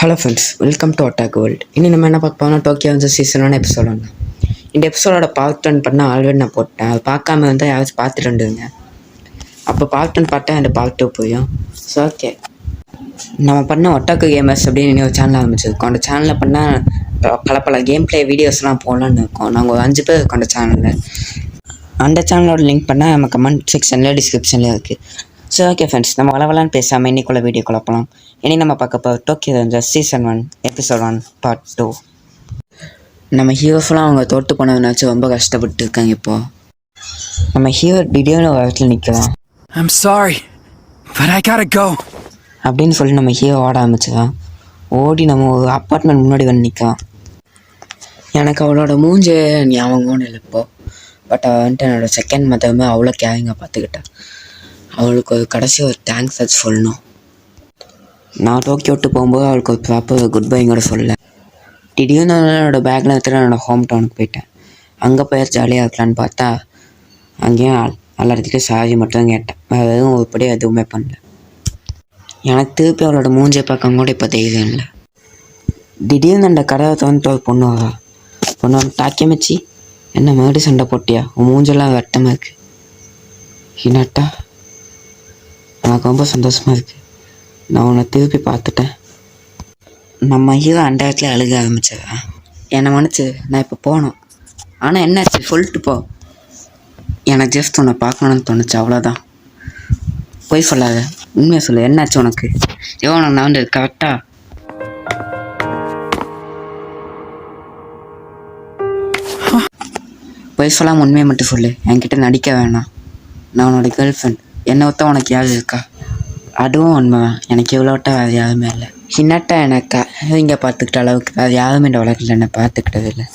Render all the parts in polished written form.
Hello friends, welcome to attack world. இனி நம்ம என்ன பார்க்க போனால் டோக்கியோ வந்து சீசன் 1 எபிசோட் 1. இந்த எபிசோடோட பார்ட் 1 பண்ணால் ஆல்ரெடி நான் போட்டேன். அது பார்க்காம வந்து யாராச்சும் பார்த்துட்டுருந்துங்க. அப்போ பார்ட் 1 பார்த்தா அந்த பார்ட் 2 போயும். ஸோ ஓகே, நம்ம பண்ண ஒட்டாக்கு கேமர்ஸ் அப்படின்னு ஒரு சேனல் ஆரம்பிச்சிருக்கோம். அந்த சேனலில் பண்ணால் பல கேம் பிளே வீடியோஸ்லாம் போகலான்னு இருக்கோம். நாங்கள் ஒரு 5 பேர் இருக்கோம் அந்த சேனலில். அந்த சேனலோட லிங்க் பண்ணால் நம்ம கமெண்ட் செக்ஷனில் டிஸ்கிரிப்ஷன்லேயே இருக்குது. ஸோ ஓகே ஃப்ரெண்ட்ஸ், நம்ம வளவலான்னு பேசாமல் இன்னைக்குள்ள வீடியோ குழப்பலாம். இனி நம்ம பார்க்க போகிற டோக்கியோ ரெவேஞ்சர்ஸ் சீசன் 1 எபிசோட் 1 பார்ட் 2. நம்ம ஹீரோஸ்லாம் அவங்க தோற்று போனதுனாச்சும் ரொம்ப கஷ்டப்பட்டு இருக்காங்க. இப்போது நம்ம ஹீரோ திடீர்னு ஒரு இடத்துல நிற்கலாம். I'm sorry, but I gotta go. அப்படின்னு சொல்லி நம்ம ஹீரோ ஓட ஆரம்பிச்சிடலாம். ஓடி நம்ம ஒரு அப்பார்ட்மெண்ட் முன்னாடி வந்து நிற்கலாம். எனக்கு அவளோட மூஞ்சே ஞாபகம்னு இல்லை இப்போது. பட் அவள் வந்துட்டு என்னோடய செகண்ட் மதமே அவ்வளோ கேரிங்காக பார்த்துக்கிட்டேன். அவளுக்கு ஒரு கடைசி ஒரு தேங்க்ஸ் ஆச்சு சொல்லணும். நான் டோக்கியோ விட்டு போகும்போது அவளுக்கு ஒரு ப்ராப்பர் குட் பைங்கோட சொல்லலை. திடீர்னு என்னோடய பேக்கில் எடுத்துகிட்டு என்னோடய ஹோம் டவுனுக்கு போயிட்டேன். அங்கே போய் ஜாலியாக இருக்கலான்னு பார்த்தா அங்கேயும் எல்லாத்துக்கிட்டே சாரி மட்டும் கேட்டேன். வேறு எதுவும் ஒருபடி எதுவுமே பண்ணல. எனக்கு திருப்பி அவளோட மூஞ்சியை பார்க்க கூட இப்போ தைரியம் இல்லை. திடீர்னு அந்த கதவை வந்து ஒரு பொண்ணு வரா. பொண்ணு வந்து தாக்கியமிச்சு, என்ன மறுபடியும் சண்டை போட்டியா? உன் மூஞ்செல்லாம் வெட்டமாக இருக்குது. ஹினாட்டா, எனக்கு ரொம்ப சந்தோஷமாக இருக்குது. நான் உன்னை திருப்பி பார்த்துட்டேன். நம்ம ஹீரோ அந்த இடத்துல அழுக ஆரம்பிச்சதா. என்னை மன்னிச்சு, நான் இப்போ போகணும். ஆனால் என்னாச்சு சொல்லிட்டு போ. எனக்கு ஜஸ்ட் உன்னை பார்க்கணுன்னு தோணுச்சு, அவ்வளோதான். போய் சொல்லாத, உண்மையை சொல்லு. என்னாச்சு உனக்கு? எவ்வளோ நான் வந்து கரெக்டாக போய் சொல்லாமல் உண்மையை மட்டும் சொல்லு. என்கிட்ட நடிக்க வேணாம். நான் உன்னோட கேர்ள் ஃப்ரெண்ட். என்னை ஒருத்த உனக்கு யாரு இருக்கா? அதுவும் உண்மைதான். எனக்கு இவ்வளோட்ட வேறு யாருமே இல்லை. ஹினாட்டா எனக்கு இங்கே பார்த்துக்கிட்ட அளவுக்கு வேறு யாருமே இந்த உலகத்தில் என்னை பார்த்துக்கிட்டது இல்லை.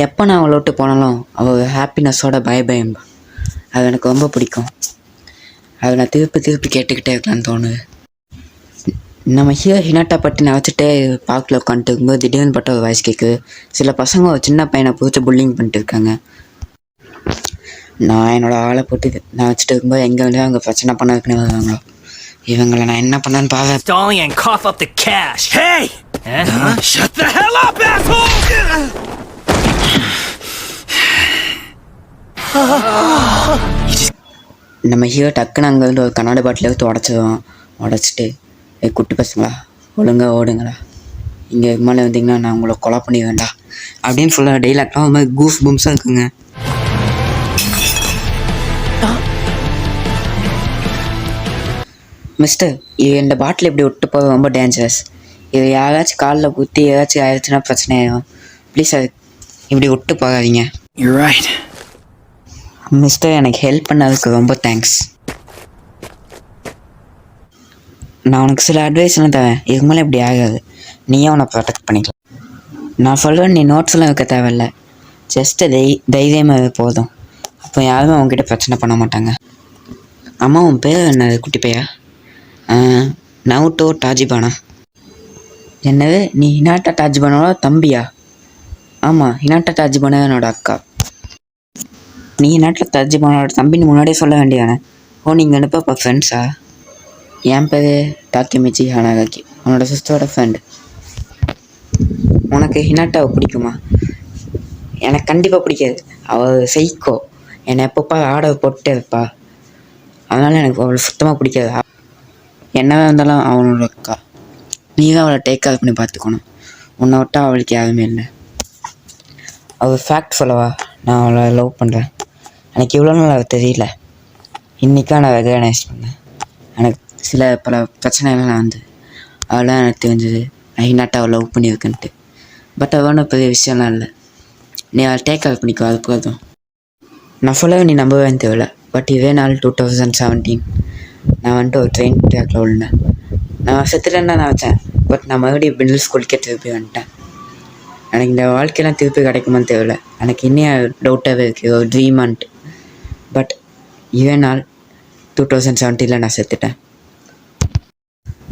எப்போ நான் அவளை விட்டு போனாலும் அவள் ஹாப்பினஸோட பயம்பா. அது எனக்கு ரொம்ப பிடிக்கும். அதை நான் திருப்பி கேட்டுக்கிட்டே இருக்கலான்னு தோணுது. நம்ம ஹினாட்டா பற்றி நினச்சிட்டே பார்க்கில் உட்காந்துட்டு இருக்கும்போது திடீர்னு பட்ட ஒரு வாய்ஸ் கேட்குது. சில பசங்க ஒரு சின்ன பையனை பிடிச்சி புல்லிங் பண்ணிட்டு இருக்காங்க. நான் என்னோடய ஆளை போட்டு நான் வச்சுட்டு இருக்கும்போது எங்கே வந்து அவங்க பிரச்சனை பண்ணதுக்குன்னு வருவாங்களோ. இவங்களை நான் என்ன பண்ணேன்னு பார்க்க. Stalling and cough up the cash. Hey! Shut the hell up, asshole! நம்ம ஹீரோ டக்குன்னு அங்கே வந்து ஒரு கண்ணாடி பாட்டில் எடுத்து உடச்சிட்டு, குட்டி பசங்களா ஒழுங்காக ஓடுங்களா, இங்கே மேலே வந்தீங்கன்னா நான் உங்களை கொலை பண்ணி வேண்டாம் அப்படின்னு சொல்ல டைலாக்லாம் ஒரு மாதிரி கூஸ் பூம்ஸாக இருக்குங்க. மிஸ்டர், இது இந்த பாட்டில் இப்படி விட்டு போகிறது ரொம்ப டேஞ்சரஸ். இது யாராச்சும் காலில் குத்தி ஏதாச்சும் ஆயிடுச்சுன்னா பிரச்சனை ஆயிடும். ப்ளீஸ் அது இப்படி விட்டு போகாதீங்க. You're right. மிஸ்டர், எனக்கு ஹெல்ப் பண்ணதுக்கு ரொம்ப தேங்க்ஸ். நான் உனக்கு சில அட்வைஸ்லாம் தரேன். இதுக்கு மேலே இப்படி ஆகாது. நீயே உன்னை ப்ரொடெக்ட் பண்ணிக்கலாம். நான் சொல்கிறேன், நீ நோட்ஸ்லாம் வைக்க தேவையில்ல. ஜஸ்ட்டு தைரியமாக போதும். அப்போ யாருமே அவங்ககிட்ட பிரச்சனை பண்ண மாட்டாங்க. அம்மா, உன் பேர் என்ன? குட்டி பையா? நவுட்டோ டாஜிபானா? என்னது, நீ ஹினாட்டா டாஜிபானோட தம்பியா? ஆமாம், ஹினாட்டா டாஜிபானா என்னோட அக்கா. நீ ஹினாட்டா டாஜிபானோட தம்பின்னு முன்னாடியே சொல்ல வேண்டியானே. ஓ, நீங்கள் அனுப்ப இப்போ ஃப்ரெண்ட்ஸா? என் பேர் டாக்கிமிச்சி ஹானாகாக்கி, உன்னோட சிஸ்டரோட ஃப்ரெண்டு. உனக்கு ஹினாட்டாவை பிடிக்குமா? எனக்கு கண்டிப்பாக பிடிக்காது. அவள் சைக்கோ. என்னை எப்பப்பா ஆர்டர் போட்டுட்டே இருப்பா. அதனால் எனக்கு அவளை சுத்தமாக பிடிக்காது. என்னதான் இருந்தாலும் அவனோட அக்கா. நீ தான் அவளை டேக் கேர் பண்ணி பார்த்துக்கணும். உன்னை விட்டால் அவளுக்கு யாருமே இல்லை. அவள் ஃபேக்ட் சொல்லவா, நான் அவளை லவ் பண்ணுறேன். எனக்கு இவ்வளோ நாள் அவள் தெரியல. இன்றைக்கா நான் ரெகனைஸ் பண்ணேன். எனக்கு பல பிரச்சனைகள் நான் வந்து அவளாம் எனக்கு தெரிஞ்சது. நான் ஹினாட்டாவை லவ் பண்ணியிருக்கேன்ட்டு. பட் அது ஒன்றும் பெரிய விஷயம்லாம் இல்லை. நீ அவளை டேக் கேர் பண்ணிக்கோ, அது போதும். நான் சொல்லவே நீ நம்பவே தேவையில்ல. பட் இதே நாள் 2017 நான் வந்துட்டு ஒரு ட்ரெயின் ட்ராக்கில் விழுந்தேன். நான் செத்துட்டேன்னு தான் நான் வச்சேன். பட் நான் மறுபடியும் மிடில் ஸ்கூலுக்கே திருப்பி வந்துட்டேன். எனக்கு இந்த வாழ்க்கையெல்லாம் திருப்பி கிடைக்குமான்னு தெரியல. எனக்கு இன்னும் டவுட்டாகவே இருக்குது, ஒரு ட்ரீமான்ட்டு. பட் இதே நாள் 2017 நான் செத்துட்டேன்.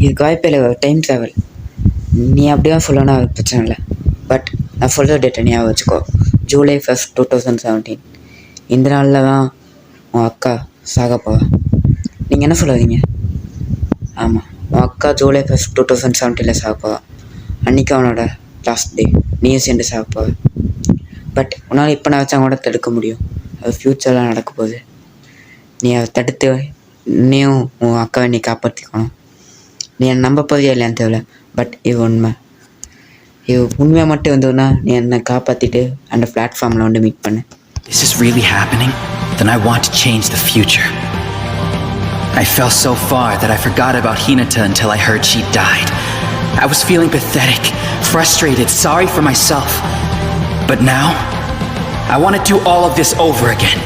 இதுக்கு வாய்ப்பே இல்லை. டைம் ட்ராவல் நீ அப்படியே சொல்லணும்னா அது பிரச்சனை இல்லை. பட் நான் சொல்கிற டேட்டை ஞாபகம் வச்சுக்கோ. July 1st, 2017. இந்த நாளில் தான் உன் அக்கா சாக போவா. நீ நீங்கள் என்ன சொல்லாதீங்க. ஆமாம், உன் அக்கா ஜூலை 1, 2017 சாப்பிடுவான். அன்றைக்கி அவனோட லாஸ்ட் டே. நீயும் சேர்ந்து சாப்பிடுவ. பட் உன்னால் இப்போ நான் வச்சா கூட தடுக்க முடியும். அது ஃப்யூச்சர்லாம் நடக்க போகுது. நீ அதை தடுத்து நீயும் உன் அக்காவை நீ காப்பாற்றிக்கணும். நீ என்னை நம்ப போதியா இல்லையான்னு தெரியல. பட் இது உண்மை. இது உண்மையாக மட்டும் வந்ததுன்னா நீ என்னை காப்பாற்றிட்டு அந்த பிளாட்ஃபார்மில் வந்து மீட் பண்ணு. This is really happening? Then I want to change the future. I fell so far that I forgot about Hinata until I heard she died. I was feeling pathetic, frustrated, sorry for myself. But now, I want to do all of this over again.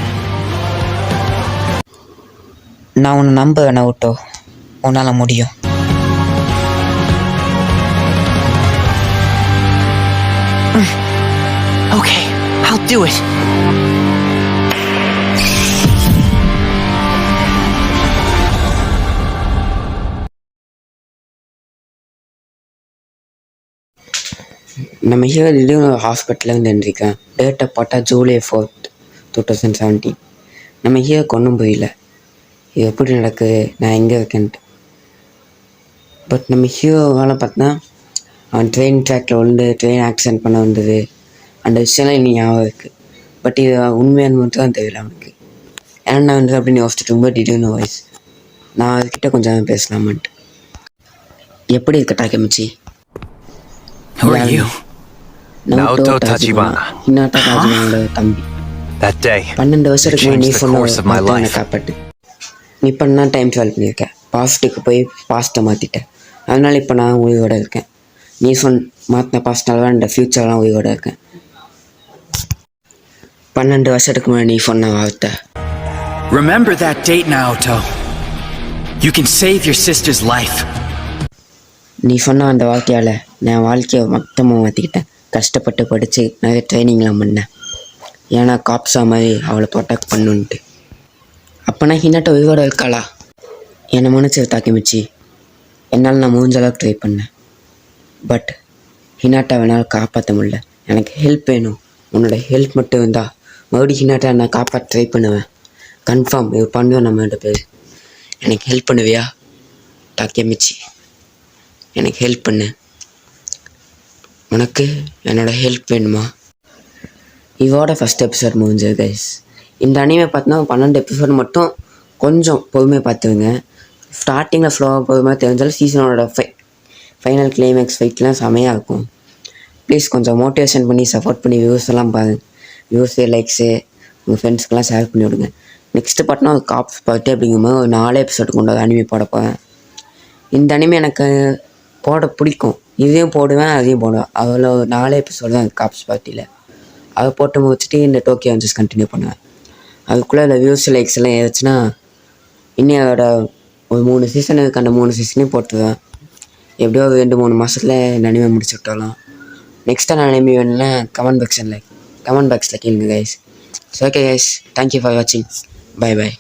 நான் உன்னை நம்ப நவுட்டோ, உன்னால் முடியும். Okay, I'll do it. நம்ம hero திடீர்னு ஹாஸ்பிட்டலில் வந்து நின்றுருக்கேன். டேட்டை பார்த்தா ஜூலை 4, 2017. நம்ம ஹீரோக்கு ஒன்றும் புரியல, இது எப்படி நடக்குது, நான் எங்கே இருக்கேன்ட்டு. பட் நம்ம ஹீரோவால் பார்த்தா அவன் ட்ரெயின் ட்ராக்கில் வந்து ட்ரெயின் ஆக்சிடென்ட் பண்ண வந்தது, அந்த விஷயம்லாம் இன்னும் ஞாபகம் இருக்குது. பட் இது உண்மையான மட்டும் தான் தெரியல அவனுக்கு. ஏன்னா வந்து அப்படின்னு யோசிச்சுட்டு ரொம்ப திடீர்னு வாய்ஸ். நான் அதுக்கிட்ட கொஞ்சம் பேசலாமான்ட்டு. எப்படி இருக்க Takemichi? Who are you? Naoto Tachibana. Hinata தாஜிபானோட தம்பி. That day, 12 வருஷத்துக்கு முன்னாடி நீ changed the சொன்ன course of my வார்த்தை என்னை life. காப்பாட்டு. நீ இப்போ நான் டைம் ட்ராவல் பண்ணியிருக்கேன். பாஸ்ட்டுக்கு போய் பாஸ்ட்டை மாற்றிட்டேன். அதனால் இப்போ நான் உயிரோடு இருக்கேன். நீ மாற்றின பாஸ்ட்டால் தான் இந்த ஃப்யூச்சர்லாம் உயிரோடு இருக்கேன். 12 வருஷத்துக்கு முன்னாடி நீ சொன்ன வார்த்தை. Remember that date, Naoto. You can save your sister's life. நீ சொன்ன அந்த வார்த்தையால் நான் வாழ்க்கையை மொத்தமாக மாற்றிக்கிட்டேன். கஷ்டப்பட்டு படித்து நிறைய ட்ரைனிங்லாம் பண்ணேன். ஏன்னா காப்ஸா மாதிரி அவளை ப்ரொடெக்ட் பண்ணுன்ட்டு. அப்போனா ஹினாட்டா உயிரோடு இருக்காளா? என்னை மன்னிச்சு தாக்கிமிச்சி. என்னால் நான் முடிஞ்ச அளவுக்கு ட்ரை பண்ணேன். பட் ஹினாட்டா என்னால் காப்பாற்ற முடியல. எனக்கு ஹெல்ப் வேணும். உன்னோட ஹெல்ப் மட்டும் இருந்தால் மறுபடியும் ஹினாட்டா நான் காப்பாற்ற ட்ரை பண்ணுவேன். கன்ஃபார்ம் இது பண்ணுவேன். நம்மகிட்ட பேர் எனக்கு ஹெல்ப் பண்ணுவியா தாக்கிமிச்சி? எனக்கு ஹெல்ப் பண்ணு. உனக்கு என்னோடய ஹெல்ப் வேணுமா? இதோட ஃபஸ்ட் எபிசோட் முடிஞ்சது கைஸ். இந்த அனிமே பார்த்தோன்னா 12 எபிசோடு மட்டும் கொஞ்சம் பொறுமையாக பார்த்துருங்க. ஸ்டார்டிங்கில் ஃப்ளோவாக பொறுமையாக தெரிஞ்சாலும் சீசனோட ஃபைனல் கிளைமேக்ஸ் ஃபைட்லாம் செமையாக இருக்கும். ப்ளீஸ் கொஞ்சம் மோட்டிவேஷன் பண்ணி சப்போர்ட் பண்ணி வியூஸ் எல்லாம் பாருங்கள். வியூஸு லைக்ஸு உங்கள் ஃப்ரெண்ட்ஸ்க்கெலாம் ஷேர் பண்ணி விடுங்க. நெக்ஸ்ட்டு பார்த்தோன்னா ஒரு காப்ஸ் பார்த்து அப்படிங்கும்போது ஒரு 4 எபிசோடு கொண்டு ஒரு அனிமே போட போகிறேன். இந்த அனிமே எனக்கு போட பிடிக்கும். இதையும் போடுவேன் அதையும் போடுவேன். அவ்வளோ 4 எபிசோடு தான் காப்ஸ் பார்ட்டியில். அதை போட்டு முடிச்சுட்டு இந்த டோக்கியோ அவெஞ்சர்ஸ் கண்டினியூ பண்ணுவேன். அதுக்குள்ளே அதில் வியூஸ் லைக்ஸ் எல்லாம் ஏதாச்சுன்னா இன்னும் அதோட ஒரு 3 சீசன் இருக்குது. அந்த 3 சீசனையும் போட்டுருவேன். எப்படியோ ஒரு 2-3 மாதத்தில் இந்த அனிமே முடிச்சு விட்டாலும். நெக்ஸ்ட் நான் அனிமே வேணுன்னா கமெண்ட் பாக்ஸில் கேளுங்க guys. So okay guys, thank you for வாட்சிங். பை.